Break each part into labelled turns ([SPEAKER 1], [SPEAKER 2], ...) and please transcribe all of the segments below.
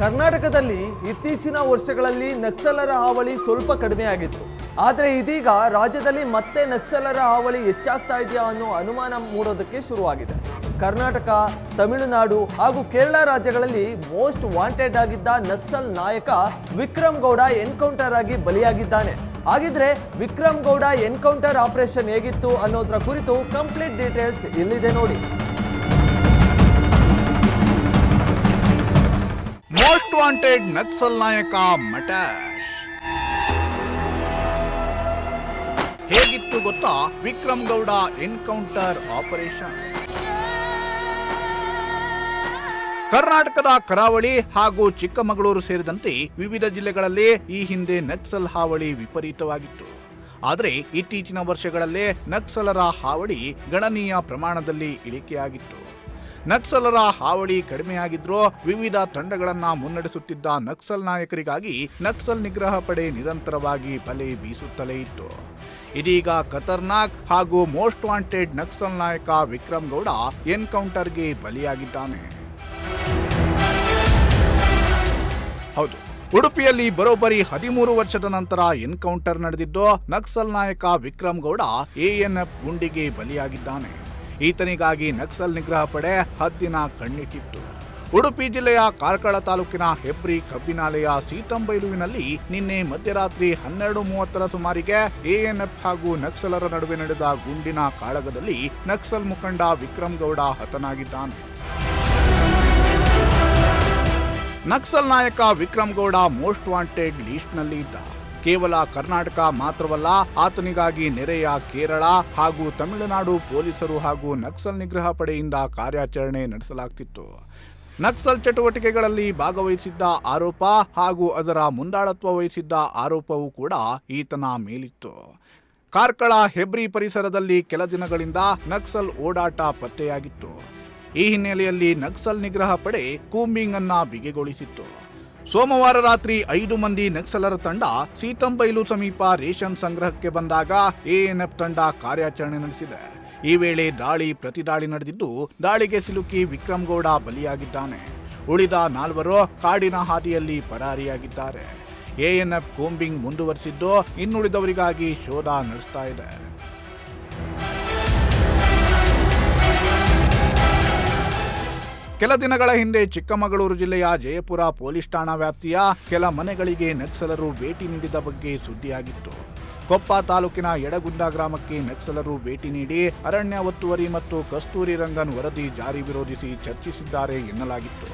[SPEAKER 1] ಕರ್ನಾಟಕದಲ್ಲಿ ಇತ್ತೀಚಿನ ವರ್ಷಗಳಲ್ಲಿ ನಕ್ಸಲರ ಹಾವಳಿ ಸ್ವಲ್ಪ ಕಡಿಮೆಯಾಗಿತ್ತು. ಆದರೆ ಇದೀಗ ರಾಜ್ಯದಲ್ಲಿ ಮತ್ತೆ ನಕ್ಸಲರ ಹಾವಳಿ ಹೆಚ್ಚಾಗ್ತಾ ಇದೆಯಾ ಅನ್ನೋ ಅನುಮಾನ ಮೂಡೋದಕ್ಕೆ ಶುರುವಾಗಿದೆ. ಕರ್ನಾಟಕ, ತಮಿಳುನಾಡು ಹಾಗೂ ಕೇರಳ ರಾಜ್ಯಗಳಲ್ಲಿ ಮೋಸ್ಟ್ ವಾಂಟೆಡ್ ಆಗಿದ್ದ ನಕ್ಸಲ್ ನಾಯಕ ವಿಕ್ರಮ್ ಗೌಡ ಎನ್ಕೌಂಟರ್ ಆಗಿ ಬಲಿಯಾಗಿದ್ದಾನೆ. ಹಾಗಿದ್ರೆ ವಿಕ್ರಮ್ ಗೌಡ ಎನ್ಕೌಂಟರ್ ಆಪರೇಷನ್ ಹೇಗಿತ್ತು ಅನ್ನೋದರ ಕುರಿತು ಕಂಪ್ಲೀಟ್ ಡೀಟೇಲ್ಸ್ ಇಲ್ಲಿದೆ ನೋಡಿ.
[SPEAKER 2] ಮೋಸ್ಟ್ ವಾಂಟೆಡ್ ನಕ್ಸಲ್ ನಾಯಕ ಮಟಾಶ್ ಹೇಗಿತ್ತು ಗೊತ್ತಾ? Vikram Gowda encounter operation. ಕರ್ನಾಟಕದ ಕರಾವಳಿ ಹಾಗೂ ಚಿಕ್ಕಮಗಳೂರು ಸೇರಿದಂತೆ ವಿವಿಧ ಜಿಲ್ಲೆಗಳಲ್ಲಿ ಈ ಹಿಂದೆ ನಕ್ಸಲ್ ಹಾವಳಿ ವಿಪರೀತವಾಗಿತ್ತು. ಆದರೆ ಇತ್ತೀಚಿನ ವರ್ಷಗಳಲ್ಲೇ ನಕ್ಸಲರ ಹಾವಳಿ ಗಣನೀಯ ಪ್ರಮಾಣದಲ್ಲಿ ಇಳಿಕೆಯಾಗಿತ್ತು. ನಕ್ಸಲರ ಹಾವಳಿ ಕಡಿಮೆಯಾಗಿದ್ರೂ ವಿವಿಧ ತಂಡಗಳನ್ನ ಮುನ್ನಡೆಸುತ್ತಿದ್ದ ನಕ್ಸಲ್ ನಾಯಕರಿಗಾಗಿ ನಕ್ಸಲ್ ನಿಗ್ರಹ ಪಡೆ ನಿರಂತರವಾಗಿ ಬಲೆ ಬೀಸುತ್ತಲೇ ಇತ್ತು. ಇದೀಗ ಖತರ್ನಾಕ್ ಹಾಗೂ ಮೋಸ್ಟ್ ವಾಂಟೆಡ್ ನಕ್ಸಲ್ ನಾಯಕ ವಿಕ್ರಮ್ ಗೌಡ ಎನ್ಕೌಂಟರ್ಗೆ ಬಲಿಯಾಗಿದ್ದಾನೆ. ಹೌದು, ಉಡುಪಿಯಲ್ಲಿ ಬರೋಬ್ಬರಿ 13 ವರ್ಷದ ನಂತರ ಎನ್ಕೌಂಟರ್ ನಡೆದಿದ್ದು ನಕ್ಸಲ್ ನಾಯಕ ವಿಕ್ರಮ್ ಗೌಡ ಎಎನ್ಎಫ್ ಗುಂಡಿಗೆ ಬಲಿಯಾಗಿದ್ದಾನೆ. ಈತನಿಗಾಗಿ ನಕ್ಸಲ್ ನಿಗ್ರಹ ಪಡೆ ಹದ್ದಿನ ಕಣ್ಣಿಟ್ಟಿತ್ತು. ಉಡುಪಿ ಜಿಲ್ಲೆಯ ಕಾರ್ಕಳ ತಾಲೂಕಿನ ಹೆಬ್ರಿ ಕಬ್ಬಿನಾಲೆಯ ಸೀತಂಬೈಲುವಿನಲ್ಲಿ ನಿನ್ನೆ ಮಧ್ಯರಾತ್ರಿ 12:30 ಸುಮಾರಿಗೆ ಎಎನ್ಎಫ್ ಹಾಗೂ ನಕ್ಸಲರ ನಡುವೆ ನಡೆದ ಗುಂಡಿನ ಕಾಳಗದಲ್ಲಿ ನಕ್ಸಲ್ ಮುಖಂಡ ವಿಕ್ರಮ್ ಗೌಡ ಹತನಾಗಿದ್ದಾನೆ. ನಕ್ಸಲ್ ನಾಯಕ ವಿಕ್ರಮ್ ಗೌಡ ಮೋಸ್ಟ್ ವಾಂಟೆಡ್ ಲೀಸ್ಟ್ನಲ್ಲಿ ಇದ್ದ. ಕೇವಲ ಕರ್ನಾಟಕ ಮಾತ್ರವಲ್ಲ, ಆತನಿಗಾಗಿ ನೆರೆಯ ಕೇರಳ ಹಾಗೂ ತಮಿಳುನಾಡು ಪೊಲೀಸರು ಹಾಗೂ ನಕ್ಸಲ್ ನಿಗ್ರಹ ಪಡೆಯಿಂದ ಕಾರ್ಯಾಚರಣೆ ನಡೆಸಲಾಗುತ್ತಿತ್ತು. ನಕ್ಸಲ್ ಚಟುವಟಿಕೆಗಳಲ್ಲಿ ಭಾಗವಹಿಸಿದ್ದ ಆರೋಪ ಹಾಗೂ ಅದರ ಮುಂದಾಳತ್ವ ವಹಿಸಿದ್ದ ಆರೋಪವೂ ಕೂಡ ಈತನ ಮೇಲಿತ್ತು. ಕಾರ್ಕಳ ಹೆಬ್ರಿ ಪರಿಸರದಲ್ಲಿ ಕೆಲ ದಿನಗಳಿಂದ ನಕ್ಸಲ್ ಓಡಾಟ ಪತ್ತೆಯಾಗಿತ್ತು. ಈ ಹಿನ್ನೆಲೆಯಲ್ಲಿ ನಕ್ಸಲ್ ನಿಗ್ರಹ ಪಡೆ ಕೂಂಬಿಂಗ್ ಅನ್ನ ಬಿಗಿಗೊಳಿಸಿತ್ತು. ಸೋಮವಾರ ರಾತ್ರಿ 5 ಮಂದಿ ನಕ್ಸಲರ ತಂಡ ಸೀತಂಬೈಲು ಸಮೀಪ ರೇಷನ್ ಸಂಗ್ರಹಕ್ಕೆ ಬಂದಾಗ ಎಎನ್ಎಫ್ ತಂಡ ಕಾರ್ಯಾಚರಣೆ ನಡೆಸಿದೆ. ಈ ವೇಳೆ ದಾಳಿ ಪ್ರತಿದಾಳಿ ನಡೆದಿದ್ದು ದಾಳಿಗೆ ಸಿಲುಕಿ ವಿಕ್ರಮ್ ಗೌಡ ಬಲಿಯಾಗಿದ್ದಾನೆ. ಉಳಿದ 4 ಕಾಡಿನ ಹಾದಿಯಲ್ಲಿ ಪರಾರಿಯಾಗಿದ್ದಾರೆ. ಎಎನ್ಎಫ್ ಕೂಂಬಿಂಗ್ ಮುಂದುವರಿಸಿದ್ದು ಇನ್ನುಳಿದವರಿಗಾಗಿ ಶೋಧ ನಡೆಸ್ತಾ ಇದೆ. ಕೆಲ ದಿನಗಳ ಹಿಂದೆ ಚಿಕ್ಕಮಗಳೂರು ಜಿಲ್ಲೆಯ ಜಯಪುರ ಪೊಲೀಸ್ ಠಾಣಾ ವ್ಯಾಪ್ತಿಯ ಕೆಲ ಮನೆಗಳಿಗೆ ನಕ್ಸಲರು ಭೇಟಿ ನೀಡಿದ ಬಗ್ಗೆ ಸುದ್ದಿಯಾಗಿತ್ತು. ಕೊಪ್ಪ ತಾಲೂಕಿನ ಯಡಗುಂದ ಗ್ರಾಮಕ್ಕೆ ನಕ್ಸಲರು ಭೇಟಿ ನೀಡಿ ಅರಣ್ಯ ಒತ್ತುವರಿ ಮತ್ತು ಕಸ್ತೂರಿ ರಂಗನ್ ವರದಿ ಜಾರಿ ವಿರೋಧಿಸಿ ಚರ್ಚಿಸಿದ್ದಾರೆ ಎನ್ನಲಾಗಿತ್ತು.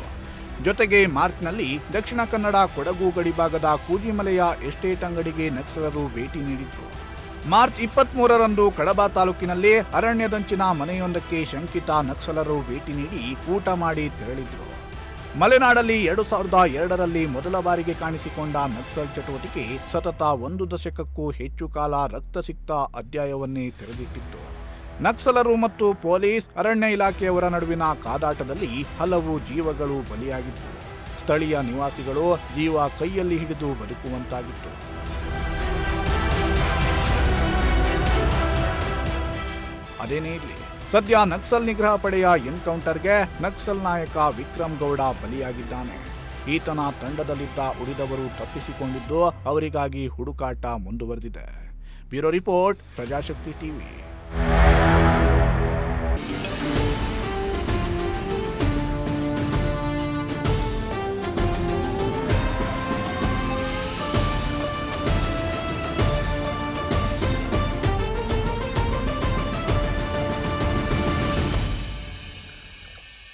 [SPEAKER 2] ಜೊತೆಗೆ ಮಾರ್ಚ್ನಲ್ಲಿ ದಕ್ಷಿಣ ಕನ್ನಡ ಕೊಡಗು ಗಡಿಭಾಗದ ಕೂಜಿಮಲೆಯ ಎಸ್ಟೇಟ್ ಅಂಗಡಿಗೆ ನಕ್ಸಲರು ಭೇಟಿ ನೀಡಿದ್ರು. ಮಾರ್ಚ್ 23ರಂದು ಕಡಬ ತಾಲೂಕಿನಲ್ಲಿ ಅರಣ್ಯದಂಚಿನ ಮನೆಯೊಂದಕ್ಕೆ ಶಂಕಿತ ನಕ್ಸಲರು ಭೇಟಿ ನೀಡಿ ಊಟ ಮಾಡಿ ತೆರಳಿದ್ರು. ಮಲೆನಾಡಲ್ಲಿ 2002ರಲ್ಲಿ ಮೊದಲ ಬಾರಿಗೆ ಕಾಣಿಸಿಕೊಂಡ ನಕ್ಸಲ್ ಚಟುವಟಿಕೆ ಸತತ 1 ದಶಕಕ್ಕೂ ಹೆಚ್ಚು ಕಾಲ ರಕ್ತಸಿಕ್ತ ಅಧ್ಯಾಯವನ್ನೇ ತೆರೆದಿಟ್ಟಿತ್ತು. ನಕ್ಸಲರು ಮತ್ತು ಪೊಲೀಸ್ ಅರಣ್ಯ ಇಲಾಖೆಯವರ ನಡುವಿನ ಕಾದಾಟದಲ್ಲಿ ಹಲವು ಜೀವಗಳು ಬಲಿಯಾಗಿತ್ತು. ಸ್ಥಳೀಯ ನಿವಾಸಿಗಳು ಜೀವ ಕೈಯಲ್ಲಿ ಹಿಡಿದು ಬದುಕುವಂತಾಗಿತ್ತು. ಅದೇನೇ ಇರಲಿ, ಸದ್ಯ ನಕ್ಸಲ್ ನಿಗ್ರಹ ಪಡೆಯ ಎನ್ಕೌಂಟರ್ಗೆ ನಕ್ಸಲ್ ನಾಯಕ ವಿಕ್ರಮ್ ಗೌಡ ಬಲಿಯಾಗಿದ್ದಾನೆ. ಈತನ ತಂಡದಲ್ಲಿದ್ದ ಉಳಿದವರು ತಪ್ಪಿಸಿಕೊಂಡಿದ್ದು ಅವರಿಗಾಗಿ ಹುಡುಕಾಟ ಮುಂದುವರೆದಿದೆ. Bureau report, Prajashakti TV.